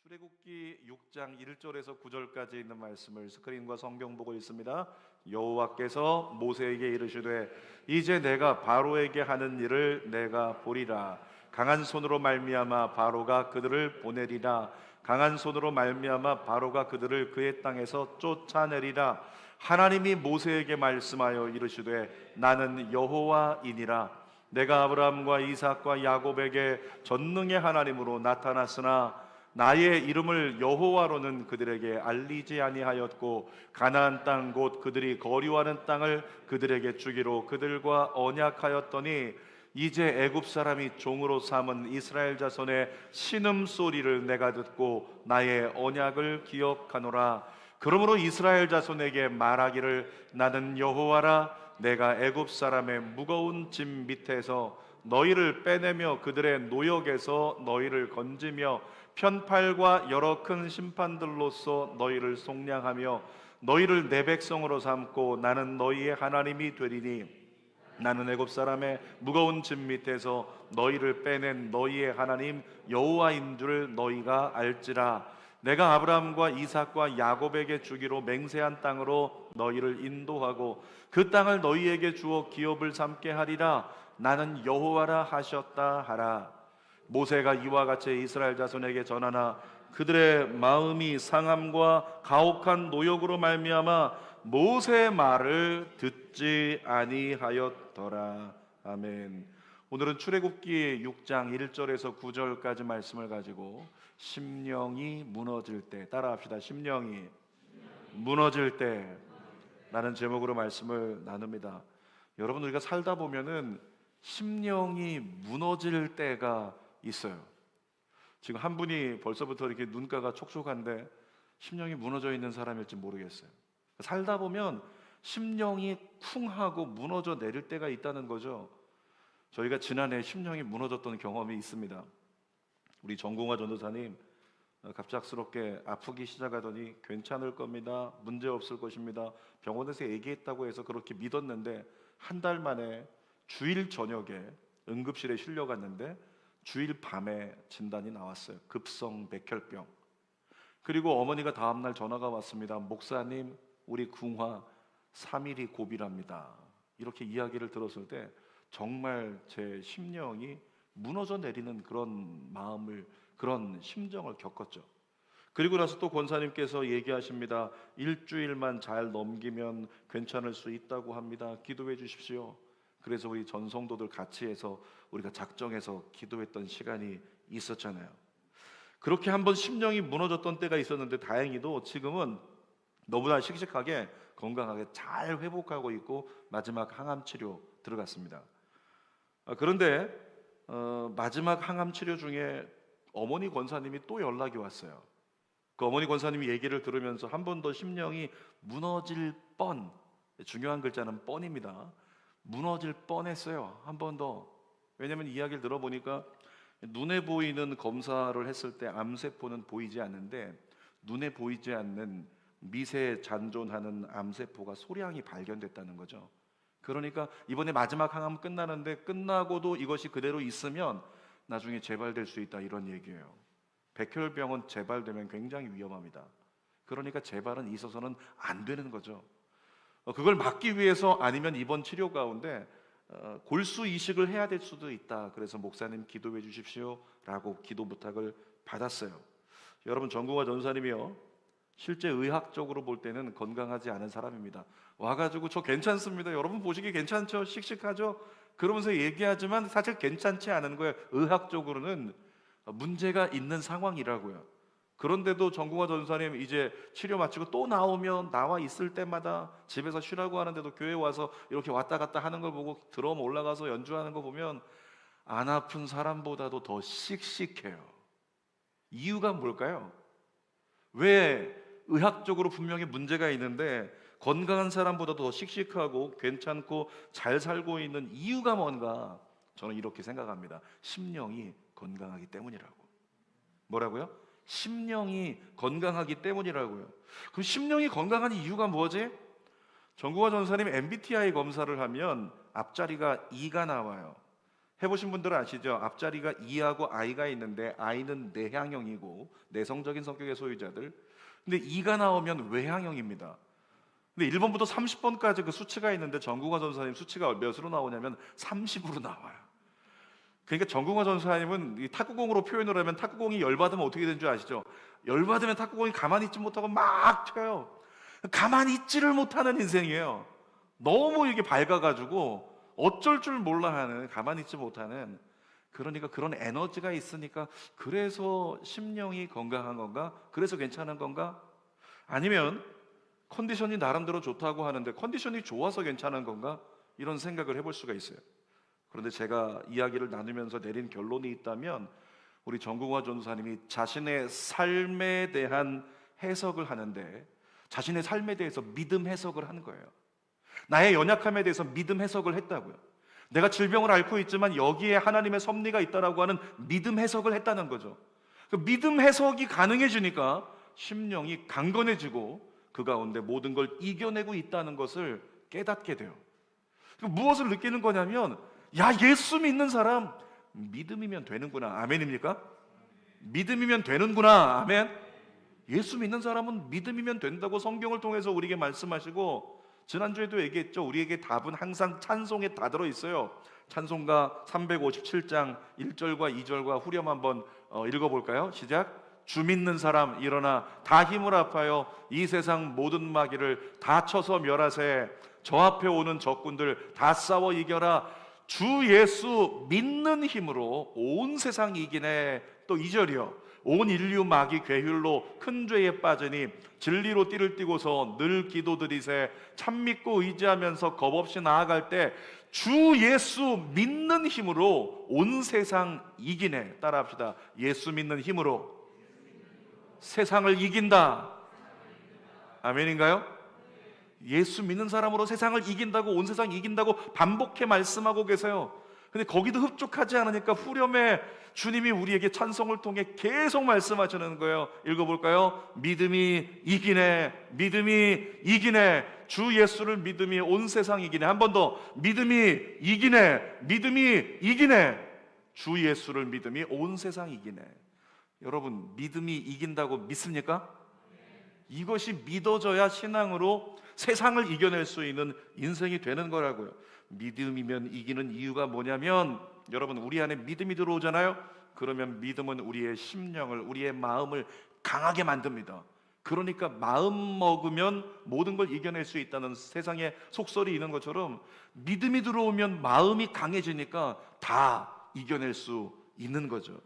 출애굽기 6장 1절에서 9절까지 있는 말씀을 스크린과 성경 보고 있습니다. 여호와께서 모세에게 이르시되 이제 내가 바로에게 하는 일을 내가 보리라. 강한 손으로 말미암아 바로가 그들을 보내리라. 강한 손으로 말미암아 바로가 그들을 그의 땅에서 쫓아내리라. 하나님이 모세에게 말씀하여 이르시되 나는 여호와이니라. 내가 아브라함과 이삭과 야곱에게 전능의 하나님으로 나타났으나 나의 이름을 여호와로는 그들에게 알리지 아니하였고 가나안 땅 곧 그들이 거류하는 땅을 그들에게 주기로 그들과 언약하였더니 이제 애굽 사람이 종으로 삼은 이스라엘 자손의 신음소리를 내가 듣고 나의 언약을 기억하노라. 그러므로 이스라엘 자손에게 말하기를 나는 여호와라. 내가 애굽 사람의 무거운 짐 밑에서 너희를 빼내며 그들의 노역에서 너희를 건지며 편팔과 여러 큰 심판들로서 너희를 속량하며 너희를 내 백성으로 삼고 나는 너희의 하나님이 되리니 나는 애굽 사람의 무거운 짐 밑에서 너희를 빼낸 너희의 하나님 여호와인 줄 너희가 알지라. 내가 아브라함과 이삭과 야곱에게 주기로 맹세한 땅으로 너희를 인도하고 그 땅을 너희에게 주어 기업을 삼게 하리라. 나는 여호와라 하셨다 하라. 모세가 이와 같이 이스라엘 자손에게 전하나 그들의 마음이 상함과 가혹한 노역으로 말미암아 모세의 말을 듣지 아니하였더라. 아멘. 오늘은 출애굽기 6장 1절에서 9절까지 말씀을 가지고 심령이 무너질 때, 따라합시다. 심령이 무너질 때 라는 제목으로 말씀을 나눕니다. 여러분, 우리가 살다 보면은 심령이 무너질 때가 있어요. 지금 한 분이 벌써부터 이렇게 눈가가 촉촉한데 심령이 무너져 있는 사람일지 모르겠어요. 살다 보면 심령이 쿵하고 무너져 내릴 때가 있다는 거죠. 저희가 지난해 심령이 무너졌던 경험이 있습니다. 우리 정공화 전도사님 갑작스럽게 아프기 시작하더니 괜찮을 겁니다, 문제 없을 것입니다, 병원에서 얘기했다고 해서 그렇게 믿었는데 한 달 만에 주일 저녁에 응급실에 실려갔는데 주일 밤에 진단이 나왔어요. 급성 백혈병. 그리고 어머니가 다음날 전화가 왔습니다. 목사님, 우리 궁화 3일이 고비랍니다. 이렇게 이야기를 들었을 때 정말 제 심령이 무너져 내리는 그런 마음을, 그런 심정을 겪었죠. 그리고 나서 또 권사님께서 얘기하십니다. 일주일만 잘 넘기면 괜찮을 수 있다고 합니다. 기도해 주십시오. 그래서 우리 전 성도들 같이 해서 우리가 작정해서 기도했던 시간이 있었잖아요. 그렇게 한번 심령이 무너졌던 때가 있었는데 다행히도 지금은 너무나 씩씩하게 건강하게 잘 회복하고 있고 마지막 항암 치료 들어갔습니다. 그런데 마지막 항암 치료 중에 어머니 권사님이 또 연락이 왔어요. 그 어머니 권사님이 얘기를 들으면서 한 번 더 심령이 무너질 뻔, 중요한 글자는 뻔입니다. 무너질 뻔했어요. 한 번 더. 왜냐하면 이야기를 들어보니까 눈에 보이는 검사를 했을 때 암세포는 보이지 않는데 눈에 보이지 않는 미세 잔존하는 암세포가 소량이 발견됐다는 거죠. 그러니까 이번에 마지막 항암 끝나는데 끝나고도 이것이 그대로 있으면 나중에 재발될 수 있다, 이런 얘기예요. 백혈병은 재발되면 굉장히 위험합니다. 그러니까 재발은 있어서는 안 되는 거죠. 그걸 막기 위해서 아니면 이번 치료 가운데 골수 이식을 해야 될 수도 있다. 그래서 목사님 기도해 주십시오 라고 기도 부탁을 받았어요. 여러분, 정궁화 전사님이요, 실제 의학적으로 볼 때는 건강하지 않은 사람입니다. 와가지고 저 괜찮습니다, 여러분 보시기에 괜찮죠, 씩씩하죠, 그러면서 얘기하지만 사실 괜찮지 않은 거예요. 의학적으로는 문제가 있는 상황이라고요. 그런데도 정궁화 전사님 이제 치료 마치고 또 나오면 나와 있을 때마다 집에서 쉬라고 하는데도 교회 와서 이렇게 왔다 갔다 하는 걸 보고 드럼 올라가서 연주하는 거 보면 안 아픈 사람보다도 더 씩씩해요. 이유가 뭘까요? 왜 의학적으로 분명히 문제가 있는데 건강한 사람보다 더 씩씩하고 괜찮고 잘 살고 있는 이유가 뭔가? 저는 이렇게 생각합니다. 심령이 건강하기 때문이라고. 뭐라고요? 심령이 건강하기 때문이라고요. 그럼 심령이 건강한 이유가 뭐지? 정궁화 전사님 MBTI 검사를 하면 앞자리가 E가 나와요. 해보신 분들은 아시죠? 앞자리가 이하고 아이가 있는데 아이는 내향형이고 내성적인 성격의 소유자들. 근데 이가 나오면 외향형입니다. 근데 1번부터 30번까지 그 수치가 있는데 정국화 전사님 수치가 몇으로 나오냐면 30으로 나와요. 그러니까 정국화 전사님은 이 탁구공으로 표현을 하면 탁구공이 열받으면 어떻게 되는 줄 아시죠? 열받으면 탁구공이 가만히 있지 못하고 막 튀어요. 가만히 있지를 못하는 인생이에요. 너무 이게 밝아가지고 어쩔 줄 몰라 하는, 가만히 있지 못하는, 그러니까 그런 에너지가 있으니까 그래서 심령이 건강한 건가? 그래서 괜찮은 건가? 아니면 컨디션이 나름대로 좋다고 하는데 컨디션이 좋아서 괜찮은 건가? 이런 생각을 해볼 수가 있어요. 그런데 제가 이야기를 나누면서 내린 결론이 있다면 우리 정국화 전도사님이 자신의 삶에 대한 해석을 하는데 자신의 삶에 대해서 믿음 해석을 하는 거예요. 나의 연약함에 대해서 믿음 해석을 했다고요. 내가 질병을 앓고 있지만 여기에 하나님의 섭리가 있다라고 하는 믿음 해석을 했다는 거죠. 그 믿음 해석이 가능해지니까 심령이 강건해지고 그 가운데 모든 걸 이겨내고 있다는 것을 깨닫게 돼요. 무엇을 느끼는 거냐면, 야, 예수 믿는 사람 믿음이면 되는구나. 아멘입니까? 믿음이면 되는구나. 아멘. 예수 믿는 사람은 믿음이면 된다고 성경을 통해서 우리에게 말씀하시고, 지난주에도 얘기했죠. 우리에게 답은 항상 찬송에 다 들어있어요. 찬송가 357장 1절과 2절과 후렴 한번 읽어볼까요? 시작. 주 믿는 사람 일어나 다 힘을 합하여 이 세상 모든 마귀를 다 쳐서 멸하세. 저 앞에 오는 적군들 다 싸워 이겨라. 주 예수 믿는 힘으로 온 세상 이기네. 또 2절이요. 온 인류 마귀 괴휼로 큰 죄에 빠지니 진리로 띠를 띠고서 늘 기도드리세. 참 믿고 의지하면서 겁없이 나아갈 때 주 예수 믿는 힘으로 온 세상 이기네. 따라합시다. 예수 믿는 힘으로 세상을 이긴다. 아멘인가요? 예수 믿는 사람으로 세상을 이긴다고, 온 세상 이긴다고 반복해 말씀하고 계세요. 근데 거기도 흡족하지 않으니까 후렴에 주님이 우리에게 찬송을 통해 계속 말씀하시는 거예요. 읽어볼까요? 믿음이 이기네. 믿음이 이기네. 주 예수를 믿음이 온 세상 이기네. 한 번 더. 믿음이 이기네. 믿음이 이기네. 주 예수를 믿음이 온 세상 이기네. 여러분, 믿음이 이긴다고 믿습니까? 이것이 믿어져야 신앙으로 세상을 이겨낼 수 있는 인생이 되는 거라고요. 믿음이면 이기는 이유가 뭐냐면, 여러분, 우리 안에 믿음이 들어오잖아요. 그러면 믿음은 우리의 심령을, 우리의 마음을 강하게 만듭니다. 그러니까 마음 먹으면 모든 걸 이겨낼 수 있다는 세상에 속설이 있는 것처럼 믿음이 들어오면 마음이 강해지니까 다 이겨낼 수 있는 거죠.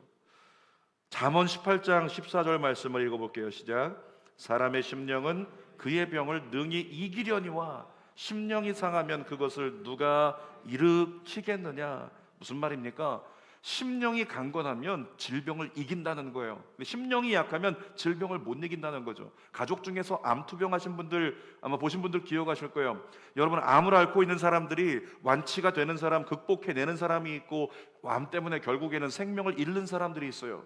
잠언 18장 14절 말씀을 읽어볼게요. 시작. 사람의 심령은 그의 병을 능히 이기려니와 심령이 상하면 그것을 누가 일으키겠느냐. 무슨 말입니까? 심령이 강건하면 질병을 이긴다는 거예요. 심령이 약하면 질병을 못 이긴다는 거죠. 가족 중에서 암투병 하신 분들 아마 보신 분들 기억하실 거예요. 여러분, 암을 앓고 있는 사람들이 완치가 되는 사람, 극복해내는 사람이 있고, 암 때문에 결국에는 생명을 잃는 사람들이 있어요.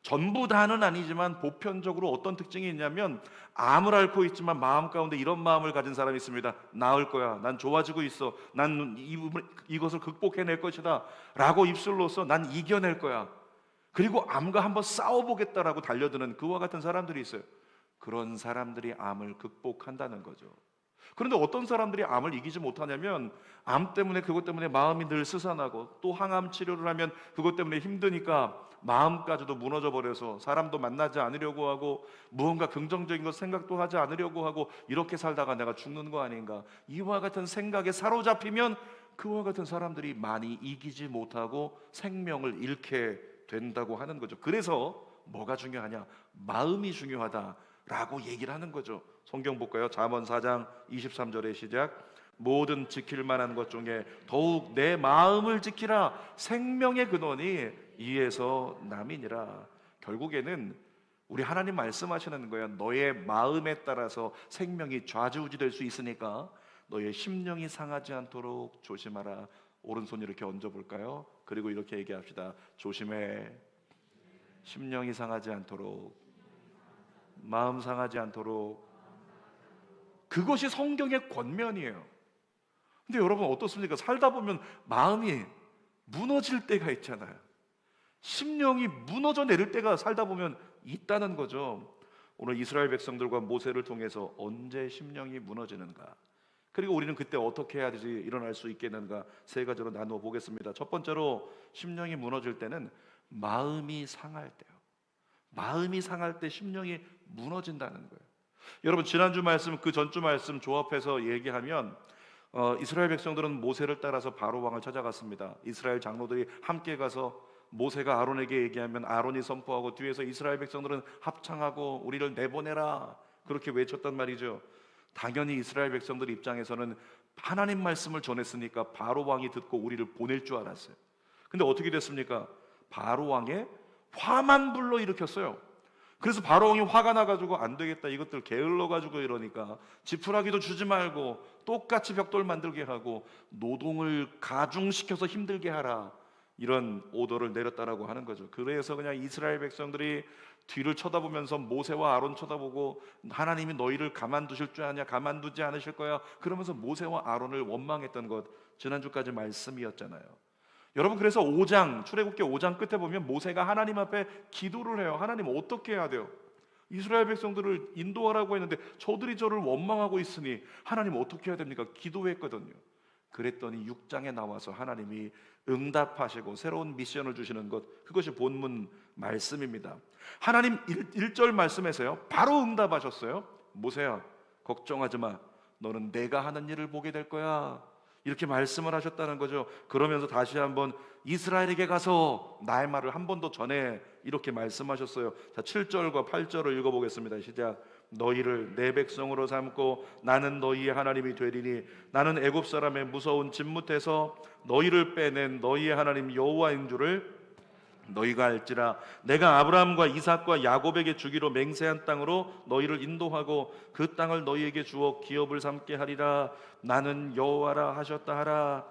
전부 다는 아니지만 보편적으로 어떤 특징이 있냐면, 암을 앓고 있지만 마음 가운데 이런 마음을 가진 사람이 있습니다. 나을 거야. 난 좋아지고 있어. 난 이것을 극복해낼 것이다 라고 입술로서 난 이겨낼 거야. 그리고 암과 한번 싸워보겠다라고 달려드는 그와 같은 사람들이 있어요. 그런 사람들이 암을 극복한다는 거죠. 그런데 어떤 사람들이 암을 이기지 못하냐면, 암 때문에, 그것 때문에 마음이 늘 스산하고, 또 항암 치료를 하면 그것 때문에 힘드니까 마음까지도 무너져 버려서 사람도 만나지 않으려고 하고, 무언가 긍정적인 것 생각도 하지 않으려고 하고, 이렇게 살다가 내가 죽는 거 아닌가, 이와 같은 생각에 사로잡히면 그와 같은 사람들이 많이 이기지 못하고 생명을 잃게 된다고 하는 거죠. 그래서 뭐가 중요하냐? 마음이 중요하다라고 얘기를 하는 거죠. 성경 볼까요? 잠언 4장 23절의 시작. 모든 지킬 만한 것 중에 더욱 내 마음을 지키라. 생명의 근원이 이에서 남이니라. 결국에는 우리 하나님 말씀하시는 거예요. 너의 마음에 따라서 생명이 좌지우지 될 수 있으니까 너의 심령이 상하지 않도록 조심하라. 오른손 이렇게 얹어볼까요? 그리고 이렇게 얘기합시다. 조심해. 심령이 상하지 않도록, 마음 상하지 않도록. 그것이 성경의 권면이에요. 근데 여러분 어떻습니까? 살다 보면 마음이 무너질 때가 있잖아요. 심령이 무너져 내릴 때가 살다 보면 있다는 거죠. 오늘 이스라엘 백성들과 모세를 통해서 언제 심령이 무너지는가, 그리고 우리는 그때 어떻게 해야지 일어날 수 있겠는가, 세 가지로 나누어 보겠습니다. 첫 번째로 심령이 무너질 때는 마음이 상할 때요. 마음이 상할 때 심령이 무너진다는 거예요. 여러분, 지난주 말씀 그 전주 말씀 조합해서 얘기하면 이스라엘 백성들은 모세를 따라서 바로 왕을 찾아갔습니다. 이스라엘 장로들이 함께 가서 모세가 아론에게 얘기하면 아론이 선포하고, 뒤에서 이스라엘 백성들은 합창하고 우리를 내보내라 그렇게 외쳤단 말이죠. 당연히 이스라엘 백성들 입장에서는 하나님 말씀을 전했으니까 바로 왕이 듣고 우리를 보낼 줄 알았어요. 근데 어떻게 됐습니까? 바로 왕의 화만 불러 일으켰어요. 그래서 바로 왕이 화가 나가지고 안 되겠다, 이것들 게을러가지고 이러니까 지푸라기도 주지 말고 똑같이 벽돌 만들게 하고 노동을 가중시켜서 힘들게 하라, 이런 오더를 내렸다라고 하는 거죠. 그래서 그냥 이스라엘 백성들이 뒤를 쳐다보면서 모세와 아론 쳐다보고, 하나님이 너희를 가만두실 줄 아냐, 가만두지 않으실 거야, 그러면서 모세와 아론을 원망했던 것, 지난주까지 말씀이었잖아요. 여러분, 그래서 5장 출애굽기 5장 끝에 보면 모세가 하나님 앞에 기도를 해요. 하나님, 어떻게 해야 돼요? 이스라엘 백성들을 인도하라고 했는데 저들이 저를 원망하고 있으니 하나님 어떻게 해야 됩니까? 기도했거든요. 그랬더니 6장에 나와서 하나님이 응답하시고 새로운 미션을 주시는 것, 그것이 본문 말씀입니다. 하나님 1절 말씀에서요 바로 응답하셨어요. 모세야, 걱정하지 마, 너는 내가 하는 일을 보게 될 거야, 이렇게 말씀을 하셨다는 거죠. 그러면서 다시 한번 이스라엘에게 가서 나의 말을 한 번 더 전해, 이렇게 말씀하셨어요. 자, 7절과 8절을 읽어보겠습니다. 시작. 너희를 내 백성으로 삼고 나는 너희의 하나님이 되리니 나는 애굽 사람의 무서운 진뭇에서 너희를 빼낸 너희의 하나님 여호와인 줄을 너희가 알지라. 내가 아브라함과 이삭과 야곱에게 주기로 맹세한 땅으로 너희를 인도하고 그 땅을 너희에게 주어 기업을 삼게 하리라. 나는 여호와라 하셨다 하라.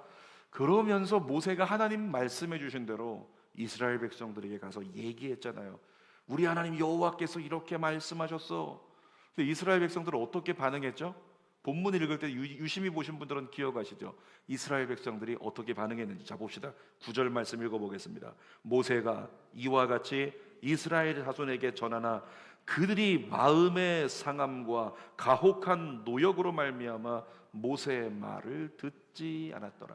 그러면서 모세가 하나님 말씀해 주신 대로 이스라엘 백성들에게 가서 얘기했잖아요. 우리 하나님 여호와께서 이렇게 말씀하셨어. 근데 이스라엘 백성들은 어떻게 반응했죠? 본문 읽을 때 유심히 보신 분들은 기억하시죠? 이스라엘 백성들이 어떻게 반응했는지. 자, 봅시다. 9절 말씀 읽어보겠습니다. 모세가 이와 같이 이스라엘 자손에게 전하나 그들이 마음의 상함과 가혹한 노역으로 말미암아 모세의 말을 듣지 않았더라.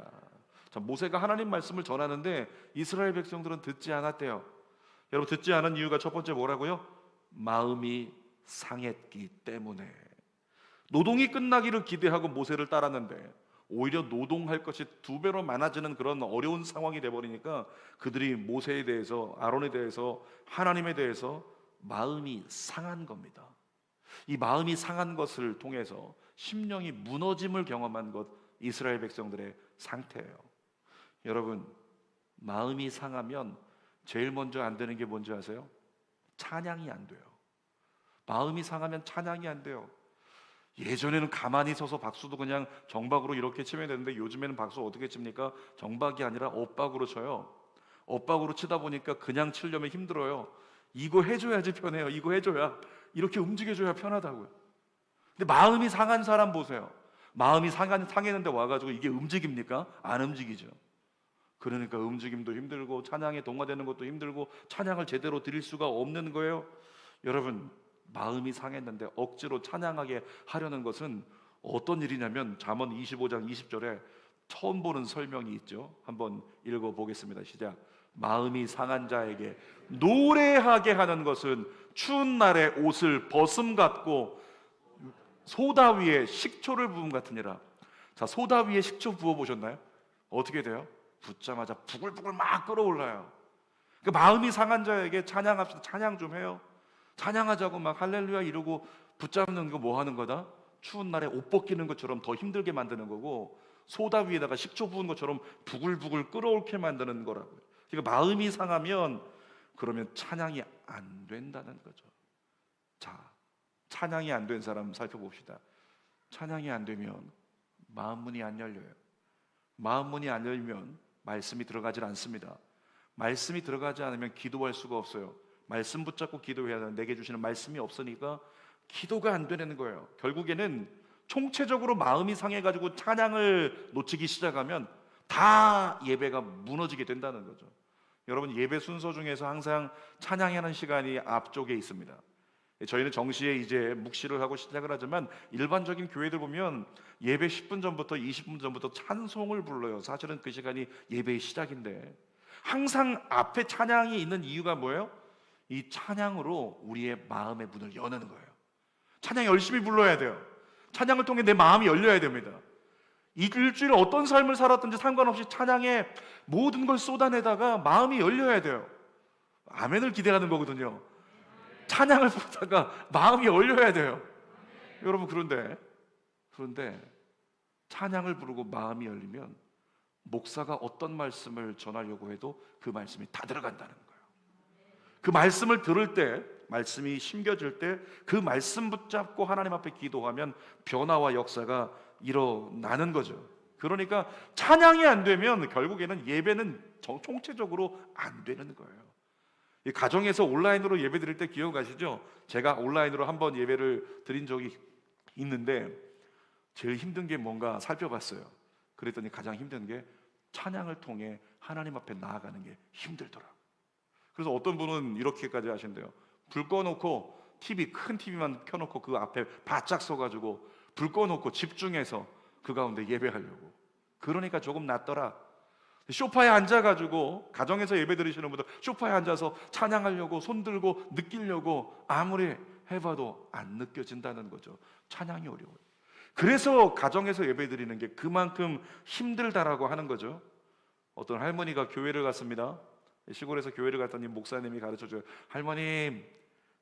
자, 모세가 하나님 말씀을 전하는데 이스라엘 백성들은 듣지 않았대요. 여러분, 듣지 않은 이유가 첫 번째 뭐라고요? 마음이 상했기 때문에. 노동이 끝나기를 기대하고 모세를 따랐는데 오히려 노동할 것이 2배로 많아지는 그런 어려운 상황이 돼버리니까 그들이 모세에 대해서, 아론에 대해서, 하나님에 대해서 마음이 상한 겁니다. 이 마음이 상한 것을 통해서 심령이 무너짐을 경험한 것, 이스라엘 백성들의 상태예요. 여러분, 마음이 상하면 제일 먼저 안 되는 게 뭔지 아세요? 찬양이 안 돼요. 마음이 상하면 찬양이 안 돼요. 예전에는 가만히 서서 박수도 그냥 정박으로 이렇게 치면 되는데 요즘에는 박수 어떻게 칩니까? 정박이 아니라 엇박으로 쳐요. 엇박으로 치다 보니까 그냥 치려면 힘들어요. 이거 해줘야지 편해요. 이거 해줘야, 이렇게 움직여줘야 편하다고요. 근데 마음이 상한 사람 보세요. 마음이 상했는데 와가지고 이게 움직입니까? 안 움직이죠. 그러니까 움직임도 힘들고 찬양에 동화되는 것도 힘들고 찬양을 제대로 드릴 수가 없는 거예요. 여러분, 마음이 상했는데 억지로 찬양하게 하려는 것은 어떤 일이냐면 잠언 25장 20절에 처음 보는 설명이 있죠. 한번 읽어보겠습니다. 시작. 마음이 상한 자에게 노래하게 하는 것은 추운 날에 옷을 벗음 같고 소다 위에 식초를 부음 같으니라. 자, 소다 위에 식초 부어 보셨나요? 어떻게 돼요? 붓자마자 부글부글 막 끓어올라요. 그 마음이 상한 자에게 찬양합시다. 찬양 좀 해요. 찬양하자고 막 할렐루야 이러고 붙잡는 거 뭐 하는 거다? 추운 날에 옷 벗기는 것처럼 더 힘들게 만드는 거고, 소다 위에다가 식초 부은 것처럼 부글부글 끓어올게 만드는 거라고요. 그러니까 마음이 상하면 그러면 찬양이 안 된다는 거죠. 자, 찬양이 안 된 사람 살펴봅시다. 찬양이 안 되면 마음 문이 안 열려요. 마음 문이 안 열리면 말씀이 들어가질 않습니다. 말씀이 들어가지 않으면 기도할 수가 없어요. 말씀 붙잡고 기도해야 되는, 내게 주시는 말씀이 없으니까 기도가 안 되는 거예요. 결국에는 총체적으로 마음이 상해가지고 찬양을 놓치기 시작하면 다 예배가 무너지게 된다는 거죠. 여러분, 예배 순서 중에서 항상 찬양하는 시간이 앞쪽에 있습니다. 저희는 정시에 이제 묵시를 하고 시작을 하지만 일반적인 교회들 보면 예배 10분 전부터 20분 전부터 찬송을 불러요. 사실은 그 시간이 예배의 시작인데 항상 앞에 찬양이 있는 이유가 뭐예요? 이 찬양으로 우리의 마음의 문을 여는 거예요. 찬양 열심히 불러야 돼요. 찬양을 통해 내 마음이 열려야 됩니다. 이 일주일에 어떤 삶을 살았든지 상관없이 찬양에 모든 걸 쏟아내다가 마음이 열려야 돼요. 아멘을 기대하는 거거든요. 찬양을 부르다가 마음이 열려야 돼요. 여러분, 그런데 찬양을 부르고 마음이 열리면 목사가 어떤 말씀을 전하려고 해도 그 말씀이 다 들어간다는 거예요. 그 말씀을 들을 때, 말씀이 심겨질 때 그 말씀 붙잡고 하나님 앞에 기도하면 변화와 역사가 일어나는 거죠. 그러니까 찬양이 안 되면 결국에는 예배는 총체적으로 안 되는 거예요. 이 가정에서 온라인으로 예배 드릴 때 기억하시죠? 제가 온라인으로 한번 예배를 드린 적이 있는데 제일 힘든 게 뭔가 살펴봤어요. 그랬더니 가장 힘든 게 찬양을 통해 하나님 앞에 나아가는 게 힘들더라. 그래서 어떤 분은 이렇게까지 하신대요. 불 꺼놓고 큰 TV만 켜놓고 그 앞에 바짝 서가지고 불 꺼놓고 집중해서 그 가운데 예배하려고. 그러니까 조금 낫더라. 소파에 앉아가지고 가정에서 예배 드리시는 분들 소파에 앉아서 찬양하려고 손 들고 느끼려고 아무리 해봐도 안 느껴진다는 거죠. 찬양이 어려워요. 그래서 가정에서 예배 드리는 게 그만큼 힘들다라고 하는 거죠. 어떤 할머니가 교회를 갔습니다. 시골에서 교회를 갔더니 목사님이 가르쳐줘요. 할머님,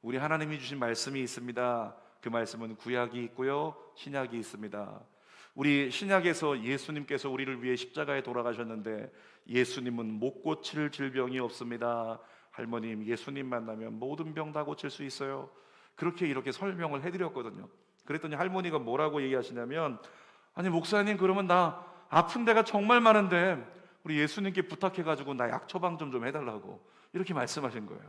우리 하나님이 주신 말씀이 있습니다. 그 말씀은 구약이 있고요, 신약이 있습니다. 우리 신약에서 예수님께서 우리를 위해 십자가에 돌아가셨는데 예수님은 못 고칠 질병이 없습니다. 할머님, 예수님 만나면 모든 병 다 고칠 수 있어요. 그렇게 이렇게 설명을 해드렸거든요. 그랬더니 할머니가 뭐라고 얘기하시냐면, 아니 목사님, 그러면 나 아픈 데가 정말 많은데 우리 예수님께 부탁해가지고 나 약 처방 좀 해달라고 이렇게 말씀하신 거예요.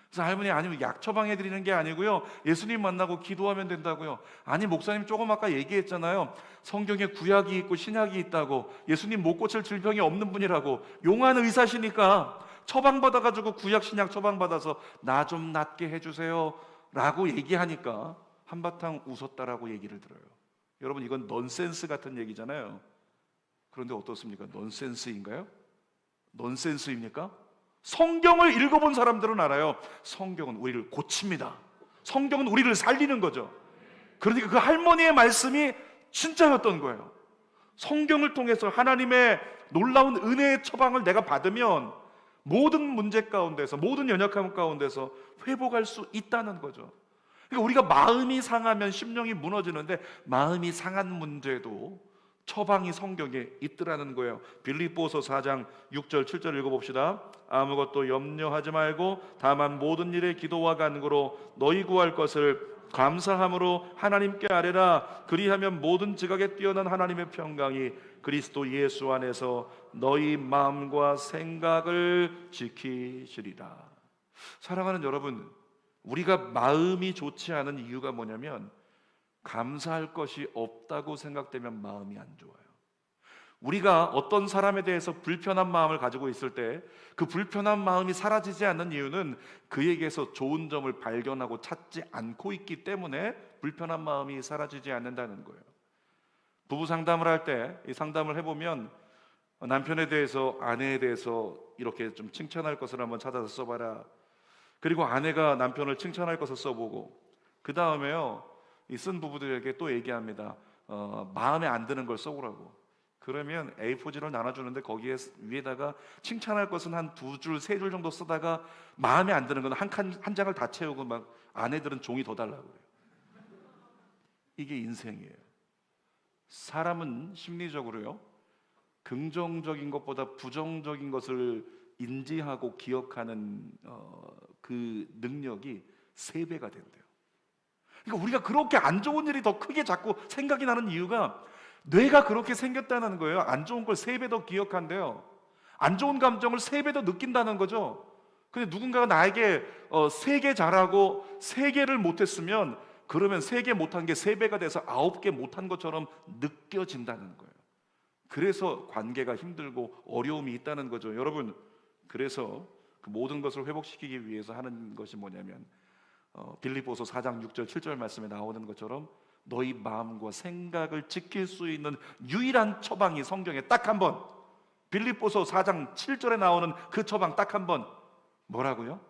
그래서 할머니, 아니면 약 처방해드리는 게 아니고요, 예수님 만나고 기도하면 된다고요. 아니 목사님, 조금 아까 얘기했잖아요. 성경에 구약이 있고 신약이 있다고, 예수님 못 고칠 질병이 없는 분이라고. 용한 의사시니까 처방받아가지고 구약 신약 처방받아서 나 좀 낫게 해주세요 라고 얘기하니까 한바탕 웃었다라고 얘기를 들어요. 여러분, 이건 넌센스 같은 얘기잖아요. 그런데 어떻습니까? 넌센스인가요? 넌센스입니까? 성경을 읽어본 사람들은 알아요. 성경은 우리를 고칩니다. 성경은 우리를 살리는 거죠. 그러니까 그 할머니의 말씀이 진짜였던 거예요. 성경을 통해서 하나님의 놀라운 은혜의 처방을 내가 받으면 모든 문제 가운데서, 모든 연약함 가운데서 회복할 수 있다는 거죠. 그러니까 우리가 마음이 상하면 심령이 무너지는데 마음이 상한 문제도 처방이 성경에 있더라는 거예요. 빌립보서 4장 6절 7절 읽어봅시다. 아무것도 염려하지 말고 다만 모든 일에 기도와 간구로 너희 구할 것을 감사함으로 하나님께 아뢰라. 그리하면 모든 지각에 뛰어난 하나님의 평강이 그리스도 예수 안에서 너희 마음과 생각을 지키시리라. 사랑하는 여러분, 우리가 마음이 좋지 않은 이유가 뭐냐면 감사할 것이 없다고 생각되면 마음이 안 좋아요. 우리가 어떤 사람에 대해서 불편한 마음을 가지고 있을 때 그 불편한 마음이 사라지지 않는 이유는 그에게서 좋은 점을 발견하고 찾지 않고 있기 때문에 불편한 마음이 사라지지 않는다는 거예요. 부부 상담을 할 때 이 상담을 해보면 남편에 대해서, 아내에 대해서 이렇게 좀 칭찬할 것을 한번 찾아서 써봐라. 그리고 아내가 남편을 칭찬할 것을 써보고, 그 다음에요, 이 쓴 부부들에게 또 얘기합니다. 마음에 안 드는 걸 써보라고. 그러면 A4지를 나눠주는데 거기에 위에다가 칭찬할 것은 한 2줄, 3줄 정도 쓰다가 마음에 안 드는 건 한 장을 다 채우고 막 아내들은 종이 더 달라고 그래요. 이게 인생이에요. 사람은 심리적으로요, 긍정적인 것보다 부정적인 것을 인지하고 기억하는 그 능력이 3배가 된대요. 그러니까 우리가 그렇게 안 좋은 일이 더 크게 자꾸 생각이 나는 이유가 뇌가 그렇게 생겼다는 거예요. 안 좋은 걸 3배 더 기억한대요. 안 좋은 감정을 3배 더 느낀다는 거죠. 근데 누군가가 나에게 3개 잘하고 3개를 못했으면, 그러면 3개 못한 게 3배가 돼서 9개 못한 것처럼 느껴진다는 거예요. 그래서 관계가 힘들고 어려움이 있다는 거죠. 여러분, 그래서 그 모든 것을 회복시키기 위해서 하는 것이 뭐냐면 빌립보서 4장 6절 7절 말씀에 나오는 것처럼 너희 마음과 생각을 지킬 수 있는 유일한 처방이 성경에 딱 한 번, 빌립보서 4장 7절에 나오는 그 처방 딱 한 번, 뭐라고요?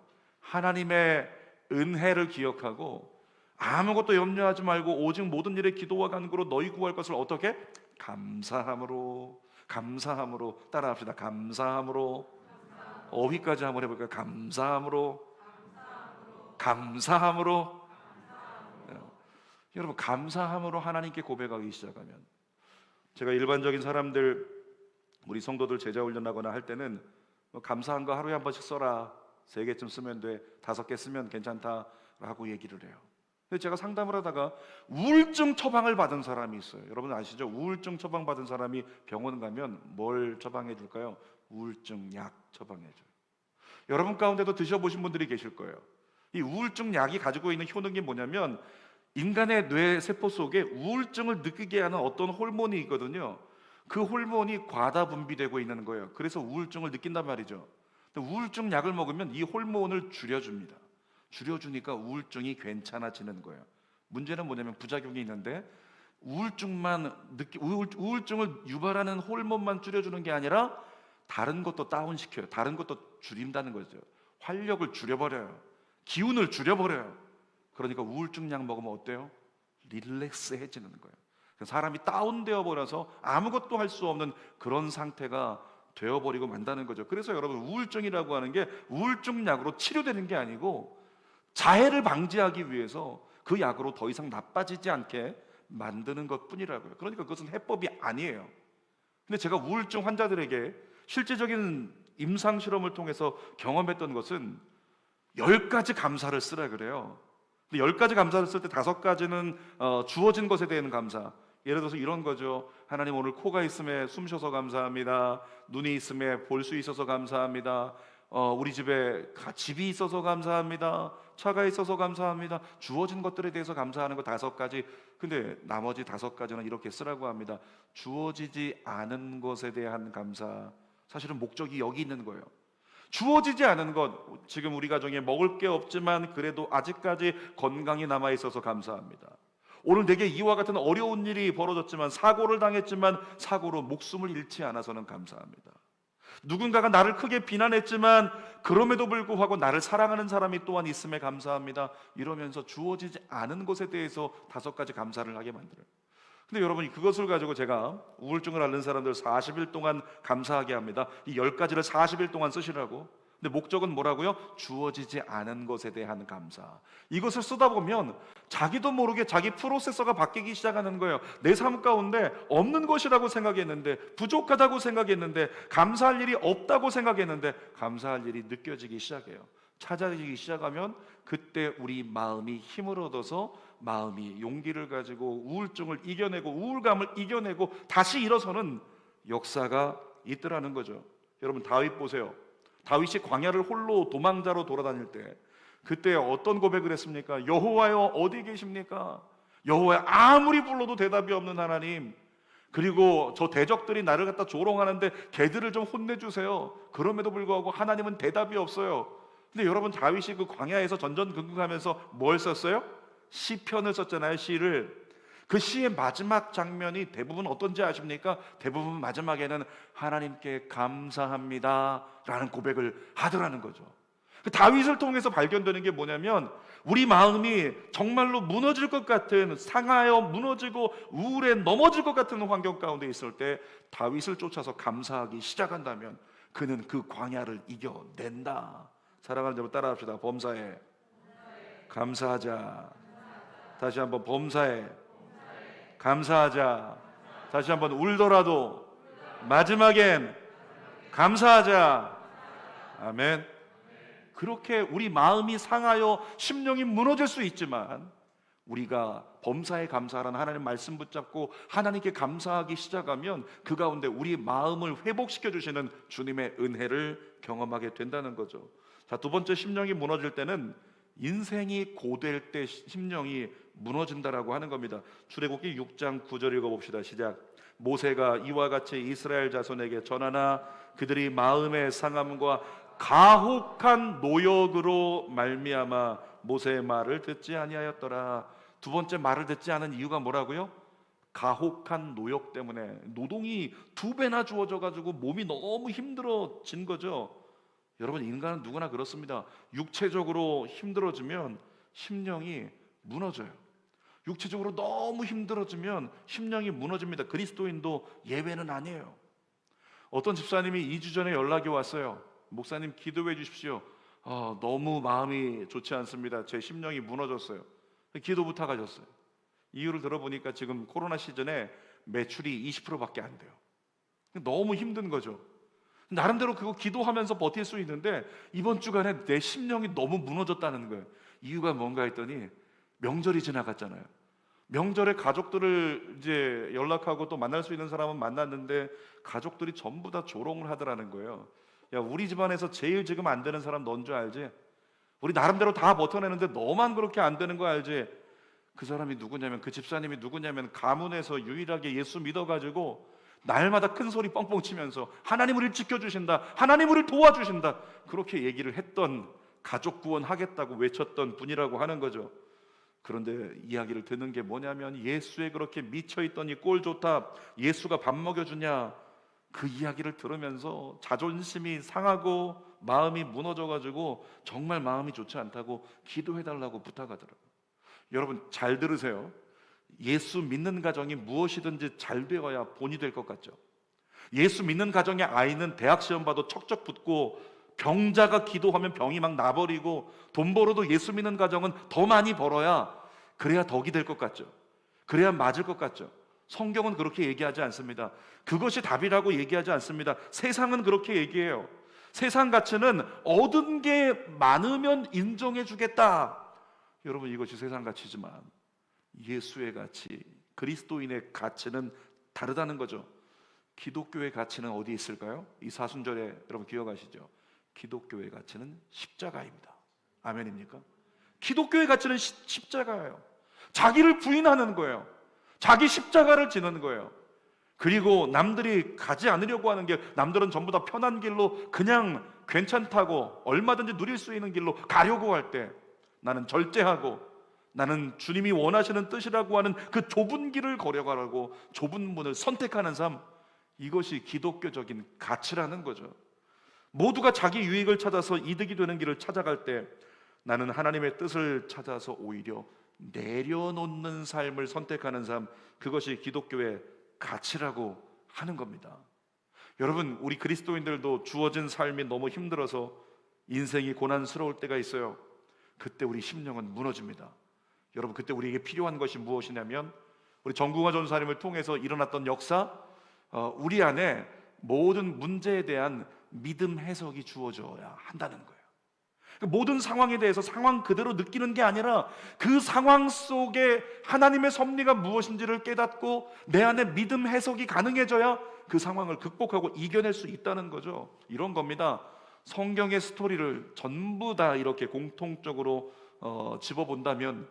하나님의 은혜를 기억하고 아무것도 염려하지 말고 오직 모든 일에 기도와 간구로 너희 구할 것을 어떻게? 감사함으로. 따라합시다. 감사함으로. 어휘까지 한번 해볼까요? 감사함으로. 여러분, 감사함으로 하나님께 고백하기 시작하면, 제가 일반적인 사람들, 우리 성도들 제자 훈련하거나 할 때는 감사한 거 하루에 한 번씩 써라, 3개쯤 쓰면 돼, 5개 쓰면 괜찮다라고 얘기를 해요. 근데 제가 상담을 하다가 우울증 처방을 받은 사람이 있어요. 여러분 아시죠? 우울증 처방 받은 사람이 병원 가면 뭘 처방해 줄까요? 우울증 약 처방해 줘요. 여러분 가운데도 드셔보신 분들이 계실 거예요. 이 우울증 약이 가지고 있는 효능이 뭐냐면, 인간의 뇌 세포 속에 우울증을 느끼게 하는 어떤 호르몬이 있거든요. 그 호르몬이 과다 분비되고 있는 거예요. 그래서 우울증을 느낀단 말이죠. 근데 우울증 약을 먹으면 이 호르몬을 줄여줍니다. 줄여주니까 우울증이 괜찮아지는 거예요. 문제는 뭐냐면 부작용이 있는데, 우울증을 유발하는 호르몬만 줄여주는 게 아니라 다른 것도 다운시켜요. 다른 것도 줄인다는 거죠. 활력을 줄여버려요. 기운을 줄여버려요. 그러니까 우울증 약 먹으면 어때요? 릴렉스해지는 거예요. 사람이 다운되어 버려서 아무것도 할 수 없는 그런 상태가 되어버리고 만다는 거죠. 그래서 여러분, 우울증이라고 하는 게 우울증 약으로 치료되는 게 아니고 자해를 방지하기 위해서 그 약으로 더 이상 나빠지지 않게 만드는 것뿐이라고요. 그러니까 그것은 해법이 아니에요. 근데 제가 우울증 환자들에게 실제적인 임상 실험을 통해서 경험했던 것은 10가지 감사를 쓰라 그래요. 근데 10가지 감사를 쓸 때 5가지는 주어진 것에 대한 감사. 예를 들어서 이런 거죠. 하나님, 오늘 코가 있음에 숨 쉬어서 감사합니다. 눈이 있음에 볼 수 있어서 감사합니다. 우리 집에 집이 있어서 감사합니다. 차가 있어서 감사합니다. 주어진 것들에 대해서 감사하는 거 5가지. 근데 나머지 5가지는 이렇게 쓰라고 합니다. 주어지지 않은 것에 대한 감사. 사실은 목적이 여기 있는 거예요. 주어지지 않은 것, 지금 우리 가정에 먹을 게 없지만 그래도 아직까지 건강이 남아있어서 감사합니다. 오늘 내게 이와 같은 어려운 일이 벌어졌지만, 사고를 당했지만 사고로 목숨을 잃지 않아서는 감사합니다. 누군가가 나를 크게 비난했지만 그럼에도 불구하고 나를 사랑하는 사람이 또한 있음에 감사합니다. 이러면서 주어지지 않은 것에 대해서 5가지 감사를 하게 만들어요. 근데 여러분이 그것을 가지고 제가 우울증을 앓는 사람들 40일 동안 감사하게 합니다. 이 10가지를 40일 동안 쓰시라고. 근데 목적은 뭐라고요? 주어지지 않은 것에 대한 감사. 이것을 쓰다 보면 자기도 모르게 자기 프로세서가 바뀌기 시작하는 거예요. 내 삶 가운데 없는 것이라고 생각했는데, 부족하다고 생각했는데, 감사할 일이 없다고 생각했는데 감사할 일이 느껴지기 시작해요. 찾아지기 시작하면 그때 우리 마음이 힘을 얻어서, 마음이 용기를 가지고 우울증을 이겨내고 우울감을 이겨내고 다시 일어서는 역사가 있더라는 거죠. 여러분, 다윗 보세요. 다윗이 광야를 홀로 도망자로 돌아다닐 때 그때 어떤 고백을 했습니까? 여호와여 어디 계십니까? 여호와여, 아무리 불러도 대답이 없는 하나님, 그리고 저 대적들이 나를 갖다 조롱하는데 걔들을 좀 혼내주세요. 그럼에도 불구하고 하나님은 대답이 없어요. 근데 여러분, 다윗이 그 광야에서 전전긍긍하면서 뭘 썼어요? 시편을 썼잖아요. 시를. 그 시의 마지막 장면이 대부분 어떤지 아십니까? 대부분 마지막에는 하나님께 감사합니다 라는 고백을 하더라는 거죠. 다윗을 통해서 발견되는 게 뭐냐면, 우리 마음이 정말로 무너질 것 같은, 상하여 무너지고 우울에 넘어질 것 같은 환경 가운데 있을 때 다윗을 쫓아서 감사하기 시작한다면 그는 그 광야를 이겨낸다. 사랑하는 여러분, 따라합시다. 범사에 감사하자. 다시 한번, 범사에 감사하자. 다시 한번, 울더라도 마지막엔 감사하자. 아멘. 그렇게 우리 마음이 상하여 심령이 무너질 수 있지만, 우리가 범사에 감사하라는 하나님 말씀 붙잡고 하나님께 감사하기 시작하면 그 가운데 우리 마음을 회복시켜 주시는 주님의 은혜를 경험하게 된다는 거죠. 자, 2번째, 심령이 무너질 때는 인생이 고될 때 심령이 무너진다라고 하는 겁니다. 출애굽기 6장 9절 읽어봅시다. 시작. 모세가 이와 같이 이스라엘 자손에게 전하나 그들이 마음의 상함과 가혹한 노역으로 말미암아 모세의 말을 듣지 아니하였더라. 두 번째, 말을 듣지 않은 이유가 뭐라고요? 가혹한 노역 때문에 노동이 2배나 주어져 가지고 몸이 너무 힘들어진 거죠. 여러분, 인간은 누구나 그렇습니다. 육체적으로 힘들어지면 심령이 무너져요. 육체적으로 너무 힘들어지면 심령이 무너집니다. 그리스도인도 예외는 아니에요. 어떤 집사님이 2주 전에 연락이 왔어요. 목사님, 기도해 주십시오. 너무 마음이 좋지 않습니다. 제 심령이 무너졌어요. 기도 부탁하셨어요. 이유를 들어보니까 지금 코로나 시즌에 매출이 20%밖에 안 돼요. 너무 힘든 거죠. 나름대로 그거 기도하면서 버틸 수 있는데 이번 주간에 내 심령이 너무 무너졌다는 거예요. 이유가 뭔가 했더니 명절이 지나갔잖아요. 명절에 가족들을 이제 연락하고 또 만날 수 있는 사람은 만났는데 가족들이 전부 다 조롱을 하더라는 거예요. 야, 우리 집안에서 제일 지금 안 되는 사람 넌 줄 알지? 우리 나름대로 다 버텨내는데 너만 그렇게 안 되는 거 알지? 그 사람이 누구냐면, 그 집사님이 누구냐면 가문에서 유일하게 예수 믿어가지고 날마다 큰 소리 뻥뻥 치면서 하나님 우리를 지켜주신다, 하나님 우리를 도와주신다, 그렇게 얘기를 했던, 가족 구원하겠다고 외쳤던 분이라고 하는 거죠. 그런데 이야기를 듣는 게 뭐냐면 예수에 그렇게 미쳐있더니 꼴 좋다, 예수가 밥 먹여주냐, 그 이야기를 들으면서 자존심이 상하고 마음이 무너져가지고 정말 마음이 좋지 않다고 기도해달라고 부탁하더라고요. 여러분, 잘 들으세요. 예수 믿는 가정이 무엇이든지 잘 되어야 본이 될 것 같죠? 예수 믿는 가정의 아이는 대학 시험 봐도 척척 붙고, 병자가 기도하면 병이 막 나버리고, 돈 벌어도 예수 믿는 가정은 더 많이 벌어야, 그래야 덕이 될 것 같죠? 그래야 맞을 것 같죠? 성경은 그렇게 얘기하지 않습니다. 그것이 답이라고 얘기하지 않습니다. 세상은 그렇게 얘기해요. 세상 가치는 얻은 게 많으면 인정해 주겠다. 여러분, 이것이 세상 가치지만 예수의 가치, 그리스도인의 가치는 다르다는 거죠. 기독교의 가치는 어디 있을까요? 이 사순절에 여러분 기억하시죠? 기독교의 가치는 십자가입니다. 아멘입니까? 기독교의 가치는 십자가예요. 자기를 부인하는 거예요. 자기 십자가를 지는 거예요. 그리고 남들이 가지 않으려고 하는 게, 남들은 전부 다 편한 길로 그냥 괜찮다고 얼마든지 누릴 수 있는 길로 가려고 할 때, 나는 절제하고 나는 주님이 원하시는 뜻이라고 하는 그 좁은 길을 걸어가라고 좁은 문을 선택하는 삶, 이것이 기독교적인 가치라는 거죠. 모두가 자기 유익을 찾아서 이득이 되는 길을 찾아갈 때 나는 하나님의 뜻을 찾아서 오히려 내려놓는 삶을 선택하는 삶, 그것이 기독교의 가치라고 하는 겁니다. 여러분, 우리 그리스도인들도 주어진 삶이 너무 힘들어서 인생이 고난스러울 때가 있어요. 그때 우리 심령은 무너집니다. 여러분, 그때 우리에게 필요한 것이 무엇이냐면, 우리 정궁화 전사님을 통해서 일어났던 역사, 우리 안에 모든 문제에 대한 믿음 해석이 주어져야 한다는 거예요. 모든 상황에 대해서 상황 그대로 느끼는 게 아니라 그 상황 속에 하나님의 섭리가 무엇인지를 깨닫고 내 안에 믿음 해석이 가능해져야 그 상황을 극복하고 이겨낼 수 있다는 거죠. 이런 겁니다. 성경의 스토리를 전부 다 이렇게 공통적으로 집어본다면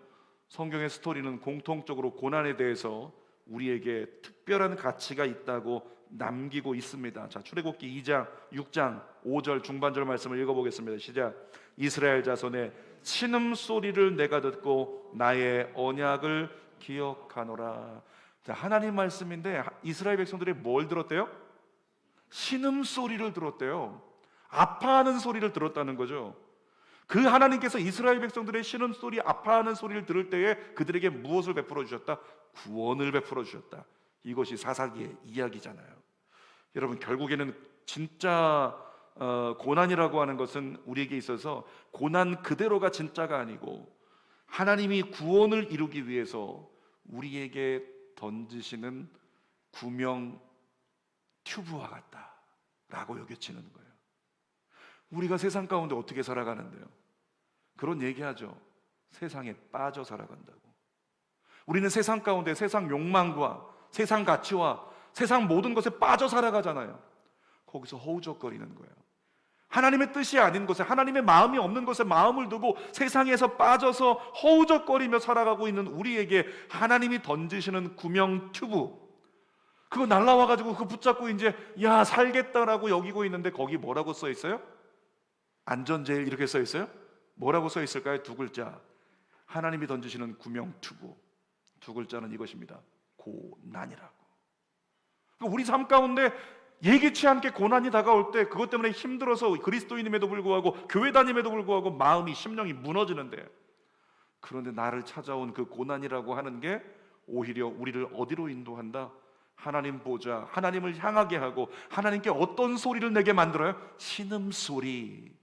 성경의 스토리는 공통적으로 고난에 대해서 우리에게 특별한 가치가 있다고 남기고 있습니다. 자, 출애굽기 2장 6장 5절 중반절 말씀을 읽어보겠습니다. 시작. 이스라엘 자손의 신음소리를 내가 듣고 나의 언약을 기억하노라. 자, 하나님 말씀인데 이스라엘 백성들이 뭘 들었대요? 신음소리를 들었대요. 아파하는 소리를 들었다는 거죠. 그 하나님께서 이스라엘 백성들의 신음소리, 아파하는 소리를 들을 때에 그들에게 무엇을 베풀어 주셨다? 구원을 베풀어 주셨다. 이것이 사사기의 이야기잖아요. 여러분, 결국에는 진짜 고난이라고 하는 것은 우리에게 있어서 고난 그대로가 진짜가 아니고 하나님이 구원을 이루기 위해서 우리에게 던지시는 구명 튜브와 같다라고 여겨지는 거예요. 우리가 세상 가운데 어떻게 살아가는데요? 그런 얘기하죠. 세상에 빠져 살아간다고. 우리는 세상 가운데 세상 욕망과 세상 가치와 세상 모든 것에 빠져 살아가잖아요. 거기서 허우적거리는 거예요. 하나님의 뜻이 아닌 곳에, 하나님의 마음이 없는 곳에 마음을 두고 세상에서 빠져서 허우적거리며 살아가고 있는 우리에게 하나님이 던지시는 구명 튜브, 그거 날라와가지고 그거 붙잡고 이제 야 살겠다라고 여기고 있는데, 거기 뭐라고 써 있어요? 안전제일 이렇게 써 있어요? 뭐라고 써 있을까요? 두 글자. 하나님이 던지시는 구명 튜브, 두 글자는 이것입니다. 고난이라고. 우리 삶 가운데 예기치 않게 고난이 다가올 때 그것 때문에 힘들어서 그리스도인임에도 불구하고 교회 다님에도 불구하고 마음이, 심령이 무너지는데, 그런데 나를 찾아온 그 고난이라고 하는 게 오히려 우리를 어디로 인도한다? 하나님 보좌, 하나님을 향하게 하고 하나님께 어떤 소리를 내게 만들어요? 신음소리.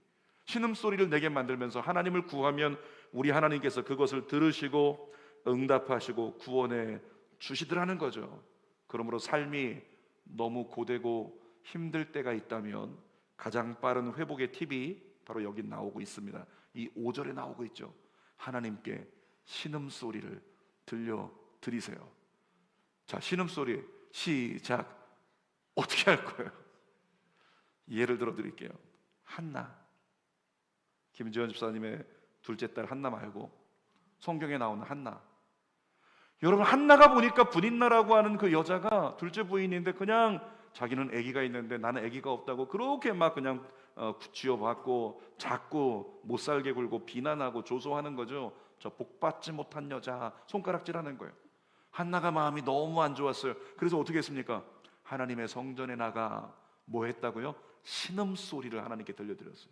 신음소리를 내게 만들면서 하나님을 구하면 우리 하나님께서 그것을 들으시고 응답하시고 구원해 주시더라는 거죠. 그러므로 삶이 너무 고되고 힘들 때가 있다면 가장 빠른 회복의 팁이 바로 여기 나오고 있습니다. 이 5절에 나오고 있죠. 하나님께 신음소리를 들려드리세요. 자, 신음소리 시작. 어떻게 할 거예요? 예를 들어 드릴게요. 한나, 김지원 집사님의 둘째 딸 한나 말고 성경에 나오는 한나. 여러분, 한나가 보니까 분인나라고 하는 그 여자가 둘째 부인인데 그냥 자기는 아기가 있는데 나는 아기가 없다고 그렇게 막 그냥 쥐어받고 자꾸 못 살게 굴고 비난하고 조소하는 거죠. 저 복받지 못한 여자, 손가락질하는 거예요. 한나가 마음이 너무 안 좋았어요. 그래서 어떻게 했습니까? 하나님의 성전에 나가 뭐 했다고요? 신음소리를 하나님께 들려드렸어요.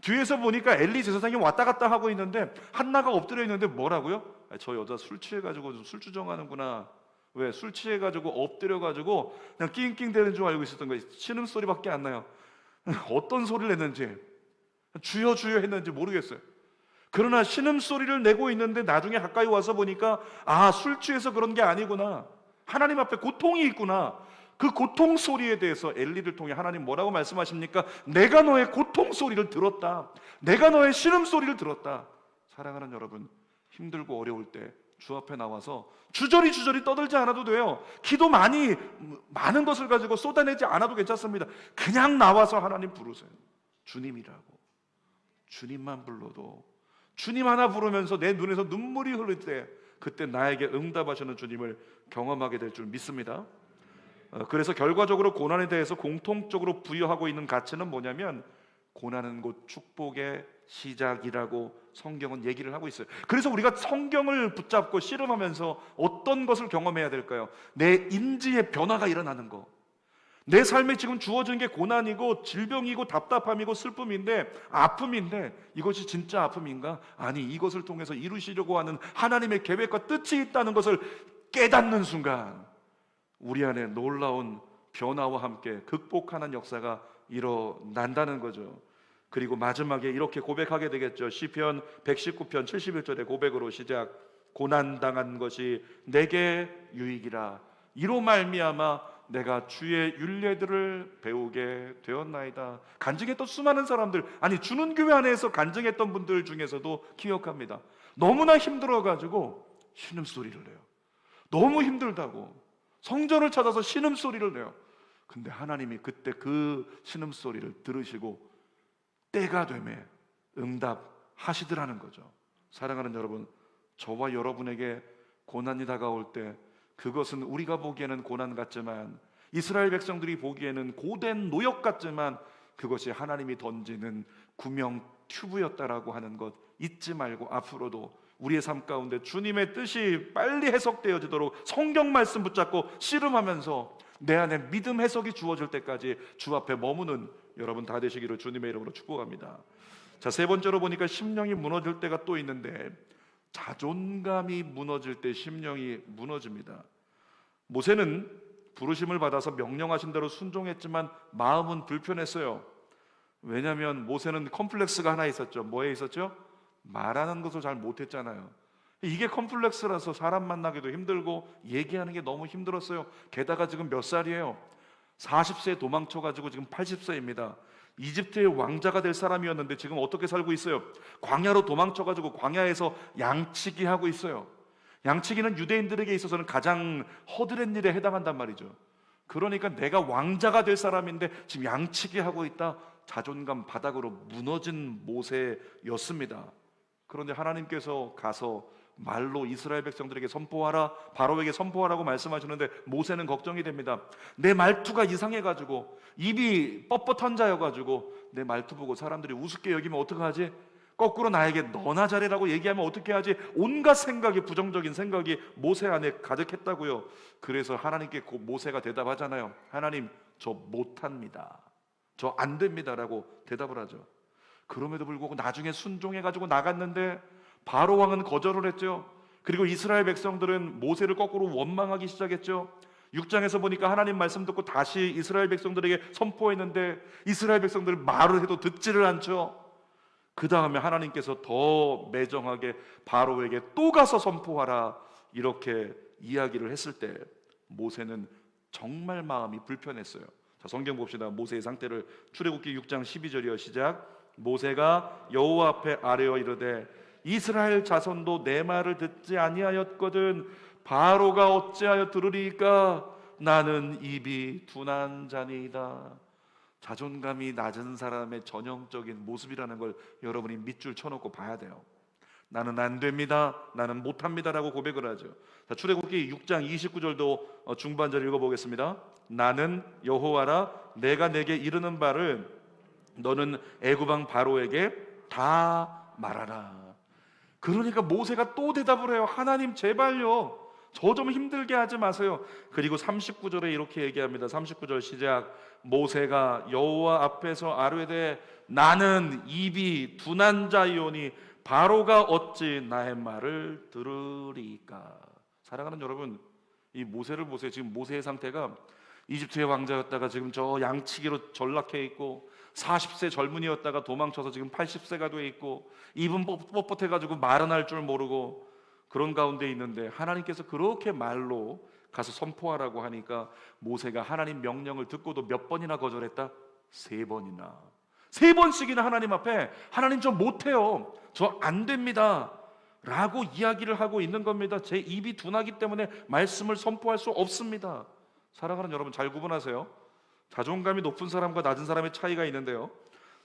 뒤에서 보니까 엘리 제사장이 왔다 갔다 하고 있는데 한나가 엎드려 있는데 뭐라고요? 저 여자 술 취해가지고 술 주정하는구나. 왜? 술 취해가지고 엎드려가지고 그냥 낑낑대는 줄 알고 있었던 거예요. 신음소리밖에 안 나요. 어떤 소리를 냈는지, 주여 주여 했는지 모르겠어요. 그러나 신음소리를 내고 있는데 나중에 가까이 와서 보니까 아, 술 취해서 그런 게 아니구나. 하나님 앞에 고통이 있구나. 그 고통 소리에 대해서 엘리를 통해 하나님 뭐라고 말씀하십니까? 내가 너의 고통 소리를 들었다. 내가 너의 신음 소리를 들었다. 사랑하는 여러분, 힘들고 어려울 때 주 앞에 나와서 주저리 떠들지 않아도 돼요. 기도 많은 것을 가지고 쏟아내지 않아도 괜찮습니다. 그냥 나와서 하나님 부르세요. 주님이라고. 주님만 불러도, 주님 하나 부르면서 내 눈에서 눈물이 흐를 때 그때 나에게 응답하시는 주님을 경험하게 될 줄 믿습니다. 그래서 결과적으로 고난에 대해서 공통적으로 부여하고 있는 가치는 뭐냐면, 고난은 곧 축복의 시작이라고 성경은 얘기를 하고 있어요. 그래서 우리가 성경을 붙잡고 씨름하면서 어떤 것을 경험해야 될까요? 내 인지의 변화가 일어나는 거. 내 삶에 지금 주어진 게 고난이고 질병이고 답답함이고 슬픔인데, 아픔인데 이것이 진짜 아픔인가? 아니, 이것을 통해서 이루시려고 하는 하나님의 계획과 뜻이 있다는 것을 깨닫는 순간 우리 안에 놀라운 변화와 함께 극복하는 역사가 일어난다는 거죠. 그리고 마지막에 이렇게 고백하게 되겠죠. 시편 119편 71절의 고백으로 시작. 고난당한 것이 내게 유익이라. 이로 말미암아 내가 주의 율례들을 배우게 되었나이다. 간증했던 수많은 사람들, 아니 주는 교회 안에서 간증했던 분들 중에서도 기억합니다. 너무나 힘들어가지고 신음소리를 내요. 너무 힘들다고 성전을 찾아서 신음소리를 내요. 근데 하나님이 그때 그 신음소리를 들으시고 때가 되매 응답하시더라는 거죠. 사랑하는 여러분, 저와 여러분에게 고난이 다가올 때 그것은 우리가 보기에는 고난 같지만, 이스라엘 백성들이 보기에는 고된 노역 같지만, 그것이 하나님이 던지는 구명 튜브였다라고 하는 것 잊지 말고, 앞으로도 우리의 삶 가운데 주님의 뜻이 빨리 해석되어지도록 성경 말씀 붙잡고 씨름하면서 내 안에 믿음 해석이 주어질 때까지 주 앞에 머무는 여러분 다 되시기를 주님의 이름으로 축복합니다. 자, 세 번째로 보니까 심령이 무너질 때가 또 있는데, 자존감이 무너질 때 심령이 무너집니다. 모세는 부르심을 받아서 명령하신 대로 순종했지만 마음은 불편했어요. 왜냐하면 모세는 컴플렉스가 하나 있었죠. 뭐에 있었죠? 말하는 것을 잘 못했잖아요. 이게 컴플렉스라서 사람 만나기도 힘들고 얘기하는 게 너무 힘들었어요. 게다가 지금 몇 살이에요? 40세에 도망쳐가지고 지금 80세입니다. 이집트의 왕자가 될 사람이었는데 지금 어떻게 살고 있어요? 광야로 도망쳐가지고 광야에서 양치기 하고 있어요. 양치기는 유대인들에게 있어서는 가장 허드렛 일에 해당한단 말이죠. 그러니까 내가 왕자가 될 사람인데 지금 양치기 하고 있다? 자존감 바닥으로 무너진 모세였습니다. 그런데 하나님께서 가서 말로 이스라엘 백성들에게 선포하라, 바로에게 선포하라고 말씀하시는데 모세는 걱정이 됩니다. 내 말투가 이상해가지고, 입이 뻣뻣한 자여가지고 내 말투 보고 사람들이 우습게 여기면 어떡하지? 거꾸로 나에게 너나 잘해라고 얘기하면 어떻게 하지? 온갖 생각이, 부정적인 생각이 모세 안에 가득했다고요. 그래서 하나님께 모세가 대답하잖아요. 하나님, 저 못합니다, 저 안 됩니다 라고 대답을 하죠. 그럼에도 불구하고 나중에 순종해가지고 나갔는데 바로 왕은 거절을 했죠. 그리고 이스라엘 백성들은 모세를 거꾸로 원망하기 시작했죠. 6장에서 보니까 하나님 말씀 듣고 다시 이스라엘 백성들에게 선포했는데 이스라엘 백성들은 말을 해도 듣지를 않죠. 그 다음에 하나님께서 더 매정하게 바로에게 또 가서 선포하라 이렇게 이야기를 했을 때 모세는 정말 마음이 불편했어요. 자, 성경 봅시다. 모세의 상태를 출애굽기 6장 12절이요 시작. 모세가 여호와 앞에 아뢰어 이르되 이스라엘 자손도 내 말을 듣지 아니하였거든 바로가 어찌하여 들으리까? 나는 입이 둔한 자니이다. 자존감이 낮은 사람의 전형적인 모습이라는 걸 여러분이 밑줄 쳐놓고 봐야 돼요. 나는 안 됩니다, 나는 못합니다 라고 고백을 하죠. 자, 출애굽기 6장 29절도 중반절 읽어보겠습니다. 나는 여호와라, 내가 내게 이르는 바를 너는 애굽 왕 바로에게 다 말하라. 그러니까 모세가 또 대답을 해요. 하나님 제발요, 저 좀 힘들게 하지 마세요. 그리고 39절에 이렇게 얘기합니다. 39절 시작. 모세가 여호와 앞에서 아뢰되 나는 입이 둔한 자이오니 바로가 어찌 나의 말을 들으리까? 사랑하는 여러분, 이 모세를 보세요. 지금 모세의 상태가 이집트의 왕자였다가 지금 저 양치기로 전락해 있고 40세 젊은이였다가 도망쳐서 지금 80세가 돼 있고 입은 뻣뻣해가지고 말은 할 줄 모르고 그런 가운데 있는데 하나님께서 그렇게 말로 가서 선포하라고 하니까 모세가 하나님 명령을 듣고도 몇 번이나 거절했다? 3번이나. 3번씩이나 하나님 앞에 하나님 저 못해요, 저 안 됩니다 라고 이야기를 하고 있는 겁니다. 제 입이 둔하기 때문에 말씀을 선포할 수 없습니다. 사랑하는 여러분, 잘 구분하세요. 자존감이 높은 사람과 낮은 사람의 차이가 있는데요,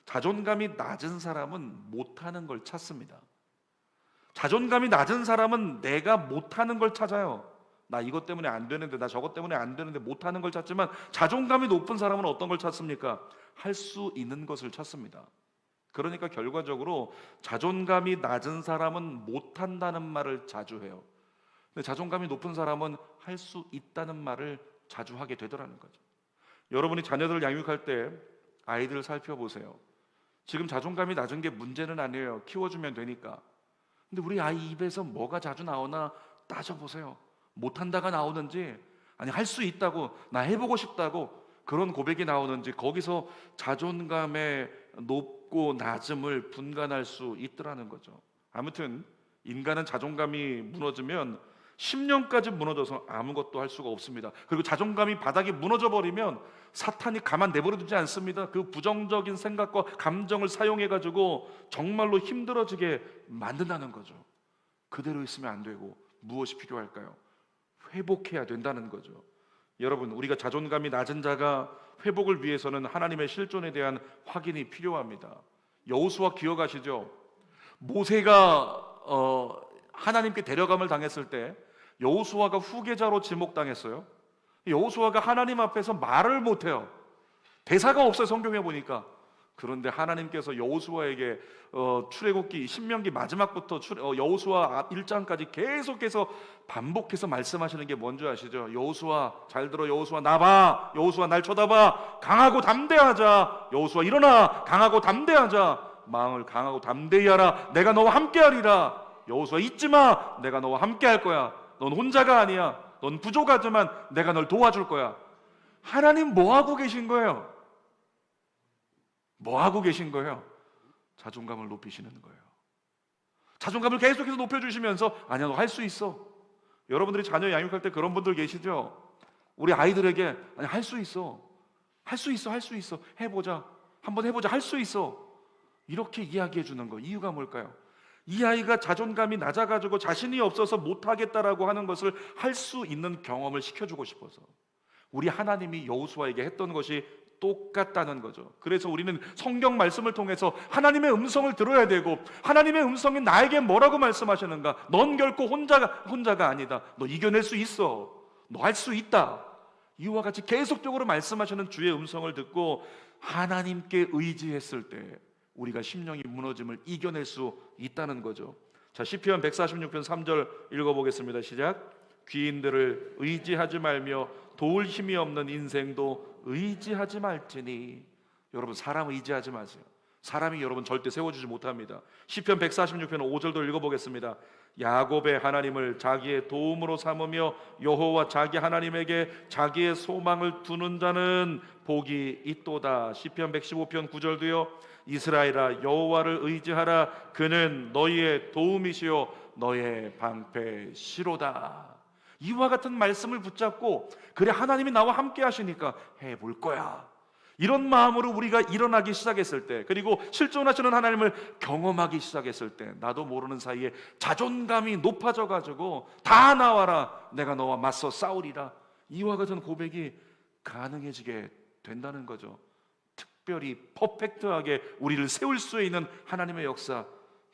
자존감이 낮은 사람은 못하는 걸 찾습니다. 자존감이 낮은 사람은 내가 못하는 걸 찾아요. 나 이것 때문에 안 되는데, 나 저것 때문에 안 되는데 못하는 걸 찾지만 자존감이 높은 사람은 어떤 걸 찾습니까? 할 수 있는 것을 찾습니다. 그러니까 결과적으로 자존감이 낮은 사람은 못한다는 말을 자주 해요. 근데 자존감이 높은 사람은 할 수 있다는 말을 자주 하게 되더라는 거죠. 여러분이 자녀들을 양육할 때 아이들을 살펴보세요. 지금 자존감이 낮은 게 문제는 아니에요. 키워주면 되니까. 근데 우리 아이 입에서 뭐가 자주 나오나 따져보세요. 못한다가 나오는지, 아니 할 수 있다고, 나 해보고 싶다고 그런 고백이 나오는지, 거기서 자존감의 높고 낮음을 분간할 수 있더라는 거죠. 아무튼 인간은 자존감이 무너지면 10년까지 무너져서 아무것도 할 수가 없습니다. 그리고 자존감이 바닥이 무너져 버리면 사탄이 가만 내버려두지 않습니다. 그 부정적인 생각과 감정을 사용해가지고 정말로 힘들어지게 만든다는 거죠. 그대로 있으면 안 되고 무엇이 필요할까요? 회복해야 된다는 거죠. 여러분, 우리가 자존감이 낮은 자가 회복을 위해서는 하나님의 실존에 대한 확인이 필요합니다. 여호수아 기억하시죠? 모세가 하나님께 데려감을 당했을 때 여호수아가 후계자로 지목당했어요. 여호수아가 하나님 앞에서 말을 못해요. 대사가 없어요, 성경에 보니까. 그런데 하나님께서 여호수아에게 출애굽기 신명기 마지막부터 여호수아 1장까지 계속해서 반복해서 말씀하시는 게 뭔지 아시죠? 여호수아 잘 들어, 여호수아 나봐, 여호수아 날 쳐다봐, 강하고 담대하자, 여호수아 일어나, 강하고 담대하자, 마음을 강하고 담대히 하라, 내가 너와 함께하리라. 여호수아 잊지마, 내가 너와 함께할 거야. 넌 혼자가 아니야, 넌 부족하지만 내가 널 도와줄 거야. 하나님 뭐 하고 계신 거예요? 뭐 하고 계신 거예요? 자존감을 높이시는 거예요. 자존감을 계속해서 높여주시면서 아니야, 너 할 수 있어. 여러분들이 자녀 양육할 때 그런 분들 계시죠? 우리 아이들에게 아니 할 수 있어, 할 수 있어, 할 수 있어, 해보자, 한번 해보자, 할 수 있어, 이렇게 이야기해 주는 거. 이유가 뭘까요? 이 아이가 자존감이 낮아가지고 자신이 없어서 못하겠다라고 하는 것을 할 수 있는 경험을 시켜주고 싶어서. 우리 하나님이 여호수아에게 했던 것이 똑같다는 거죠. 그래서 우리는 성경 말씀을 통해서 하나님의 음성을 들어야 되고, 하나님의 음성이 나에게 뭐라고 말씀하시는가? 넌 결코 혼자가 아니다. 너 이겨낼 수 있어. 너 할 수 있다. 이와 같이 계속적으로 말씀하시는 주의 음성을 듣고 하나님께 의지했을 때 우리가 심령이 무너짐을 이겨낼 수 있다는 거죠. 자, 시편 146편 3절 읽어보겠습니다. 시작. 귀인들을 의지하지 말며 도울 힘이 없는 인생도 의지하지 말지니. 여러분, 사람 의지하지 마세요. 사람이 여러분 절대 세워주지 못합니다. 시편 146편 5절도 읽어보겠습니다. 야곱의 하나님을 자기의 도움으로 삼으며 여호와 자기 하나님에게 자기의 소망을 두는 자는 복이 있도다. 시편 115편 9절도요. 이스라엘아, 여호와를 의지하라. 그는 너희의 도움이시요 너의 방패시로다. 이와 같은 말씀을 붙잡고, 그래 하나님이 나와 함께 하시니까 해볼 거야, 이런 마음으로 우리가 일어나기 시작했을 때, 그리고 실존하시는 하나님을 경험하기 시작했을 때, 나도 모르는 사이에 자존감이 높아져 가지고 다 나와라, 내가 너와 맞서 싸우리라, 이와 같은 고백이 가능해지게 된다는 거죠. 특별히 퍼펙트하게 우리를 세울 수 있는 하나님의 역사,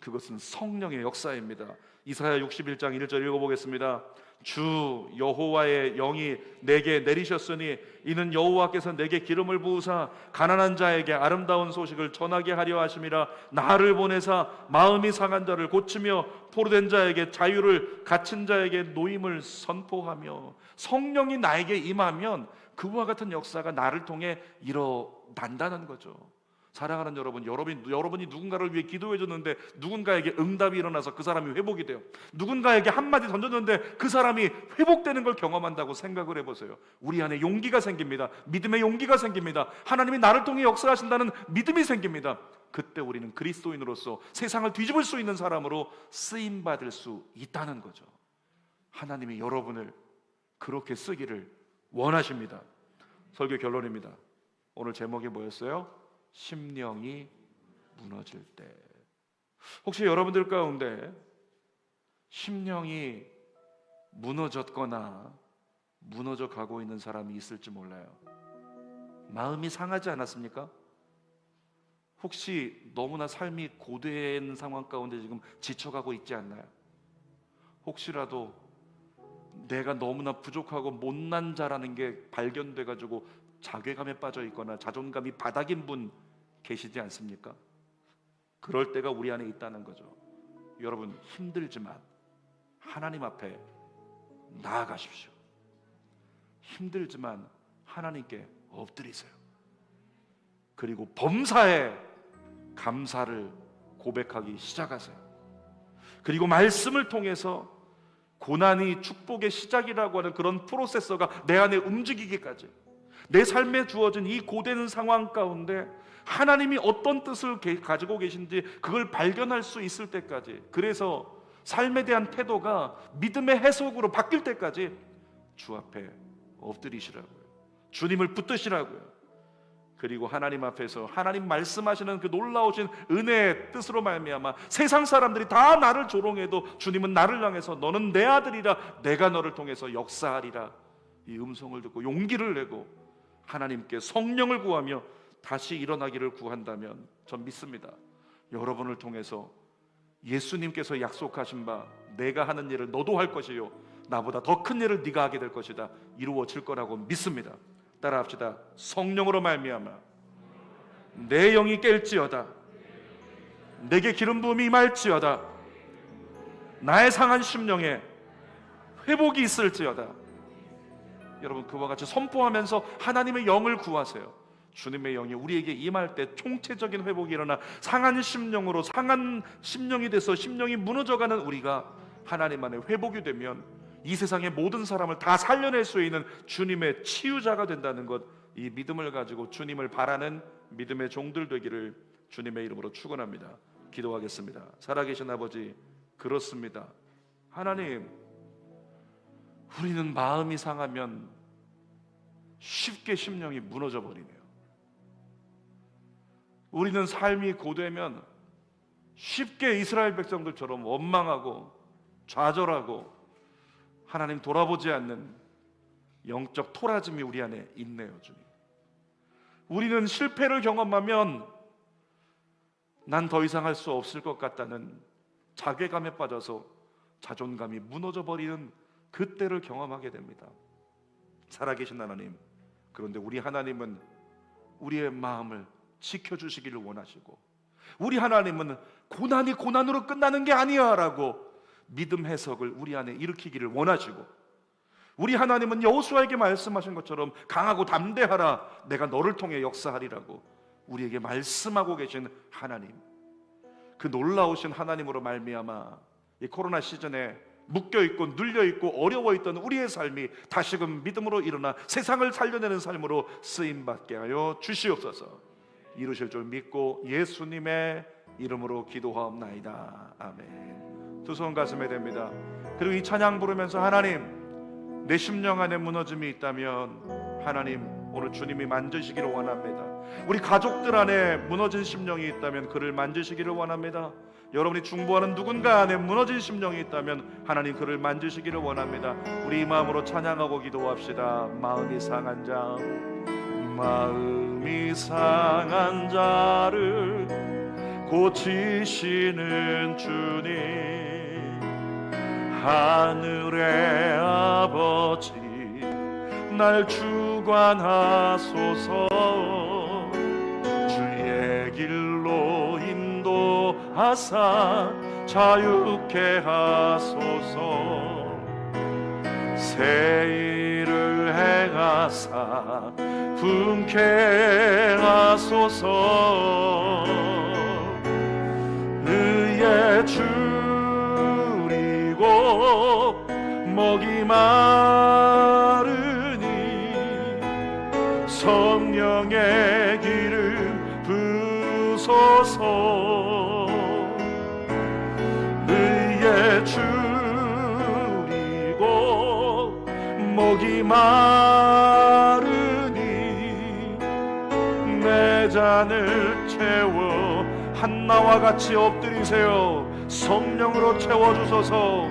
그것은 성령의 역사입니다. 이사야 61장 1절 읽어보겠습니다. 주 여호와의 영이 내게 내리셨으니 이는 여호와께서 내게 기름을 부으사 가난한 자에게 아름다운 소식을 전하게 하려 하심이라. 나를 보내사 마음이 상한 자를 고치며 포로된 자에게 자유를, 갇힌 자에게 노임을 선포하며. 성령이 나에게 임하면 그와 같은 역사가 나를 통해 일어난다는 거죠. 사랑하는 여러분, 여러분이 누군가를 위해 기도해 줬는데 누군가에게 응답이 일어나서 그 사람이 회복이 돼요. 누군가에게 한마디 던졌는데 그 사람이 회복되는 걸 경험한다고 생각을 해보세요. 우리 안에 용기가 생깁니다. 믿음의 용기가 생깁니다. 하나님이 나를 통해 역사하신다는 믿음이 생깁니다. 그때 우리는 그리스도인으로서 세상을 뒤집을 수 있는 사람으로 쓰임받을 수 있다는 거죠. 하나님이 여러분을 그렇게 쓰기를 원하십니다. 설교 결론입니다. 오늘 제목이 뭐였어요? 심령이 무너질 때. 혹시 여러분들 가운데 심령이 무너졌거나 무너져 가고 있는 사람이 있을지 몰라요. 마음이 상하지 않았습니까? 혹시 너무나 삶이 고된 상황 가운데 지금 지쳐가고 있지 않나요? 혹시라도 내가 너무나 부족하고 못난 자라는 게 발견돼 가지고 자괴감에 빠져 있거나 자존감이 바닥인 분 계시지 않습니까? 그럴 때가 우리 안에 있다는 거죠. 여러분, 힘들지만 하나님 앞에 나아가십시오. 힘들지만 하나님께 엎드리세요. 그리고 범사에 감사를 고백하기 시작하세요. 그리고 말씀을 통해서 고난이 축복의 시작이라고 하는 그런 프로세서가 내 안에 움직이기까지, 내 삶에 주어진 이 고된 상황 가운데 하나님이 어떤 뜻을 가지고 계신지 그걸 발견할 수 있을 때까지, 그래서 삶에 대한 태도가 믿음의 해석으로 바뀔 때까지 주 앞에 엎드리시라고요. 주님을 붙드시라고요. 그리고 하나님 앞에서 하나님 말씀하시는 그 놀라우신 은혜의 뜻으로 말미암아 세상 사람들이 다 나를 조롱해도 주님은 나를 향해서 너는 내 아들이라, 내가 너를 통해서 역사하리라, 이 음성을 듣고 용기를 내고 하나님께 성령을 구하며 다시 일어나기를 구한다면 전 믿습니다. 여러분을 통해서 예수님께서 약속하신 바 내가 하는 일을 너도 할 것이요 나보다 더 큰 일을 네가 하게 될 것이다 이루어질 거라고 믿습니다. 따라합시다. 성령으로 말미암아 내 영이 깰지어다. 내게 기름 부음이 임할지어다. 나의 상한 심령에 회복이 있을지어다. 여러분, 그와 같이 선포하면서 하나님의 영을 구하세요. 주님의 영이 우리에게 임할 때 총체적인 회복이 일어나 상한 심령으로 상한 심령이 돼서 심령이 무너져가는 우리가 하나님 안에 회복이 되면 이 세상의 모든 사람을 다 살려낼 수 있는 주님의 치유자가 된다는 것, 이 믿음을 가지고 주님을 바라는 믿음의 종들 되기를 주님의 이름으로 축원합니다. 기도하겠습니다. 살아계신 아버지, 그렇습니다. 하나님, 우리는 마음이 상하면 쉽게 심령이 무너져 버리네요. 우리는 삶이 고되면 쉽게 이스라엘 백성들처럼 원망하고 좌절하고 하나님 돌아보지 않는 영적 토라짐이 우리 안에 있네요. 주님, 우리는 실패를 경험하면 난 더 이상 할 수 없을 것 같다는 자괴감에 빠져서 자존감이 무너져 버리는 그때를 경험하게 됩니다. 살아계신 하나님, 그런데 우리 하나님은 우리의 마음을 지켜주시기를 원하시고, 우리 하나님은 고난이 고난으로 끝나는 게 아니야 라고 믿음 해석을 우리 안에 일으키기를 원하시고, 우리 하나님은 여호수아에게 말씀하신 것처럼 강하고 담대하라, 내가 너를 통해 역사하리라고 우리에게 말씀하고 계신 하나님, 그 놀라우신 하나님으로 말미암아 이 코로나 시즌에 묶여있고 눌려있고 어려워있던 우리의 삶이 다시금 믿음으로 일어나 세상을 살려내는 삶으로 쓰임받게 하여 주시옵소서. 이루실 줄 믿고 예수님의 이름으로 기도하옵나이다. 아멘. 두 손 가슴에 댑니다. 그리고 이 찬양 부르면서, 하나님, 내 심령 안에 무너짐이 있다면 하나님 오늘 주님이 만지시기를 원합니다. 우리 가족들 안에 무너진 심령이 있다면 그를 만지시기를 원합니다. 여러분이 중보하는 누군가 안에 무너진 심령이 있다면 하나님 그를 만지시기를 원합니다. 우리 이 마음으로 찬양하고 기도합시다. 마음이 상한 자를 고치시는 주님, 하늘의 아버지 날 주관하소서. 주의 길로 인도하사 자유케 하소서. 새 일을 행하사 분케 하소서. 의에 줄이고 목이 마르니 성령의 기름 부소서. 의에 줄이고 목이 마르니 내 잔을 채워. 한나와 같이 엎드리세요. 성령으로 채워주소서.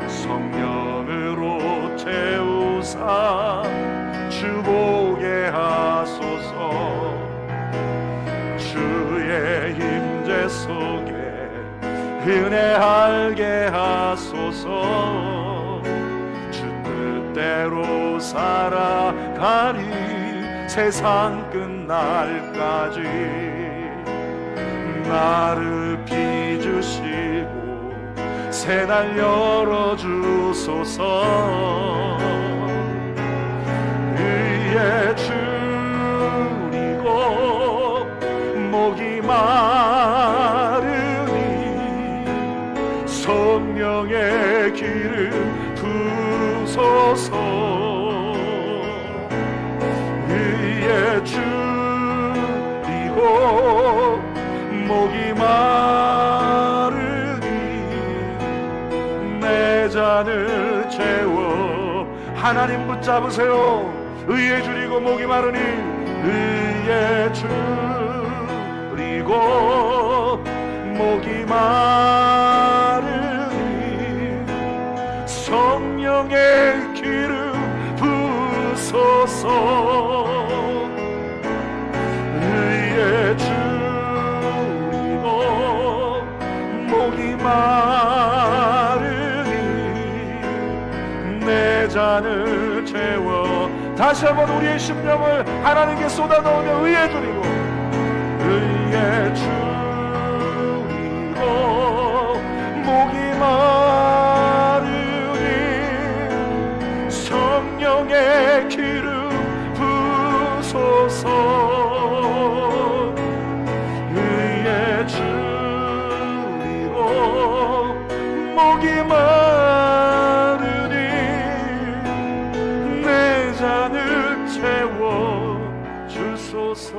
성령으로 채우사 주보게 하소서. 주의 임재 속에 은혜 알게 하소서. 주 뜻대로 살아가리 세상 끝날까지. 나를 빚으시고 새날 열어주소서. 의에 줄이고 목이 마르니 성령의 기름 부소서. 의에 줄이고 목이 마르니 내 잔을 채워. 하나님 붙잡으세요. 의에 줄이고 목이 마르니 의에 줄이고 목이 마르니 성령의 기름 부소서. 의에 줄이고 목이 마르니 내 잔을 채워. 다시 한번 우리의 심령을 하나님께 쏟아넣으며 의에 줄이고 의에 줄이고 목이 마르니 성령의 기름 부소서. 의에 줄이고 목이 마르니 내 잔을 채워 주소서.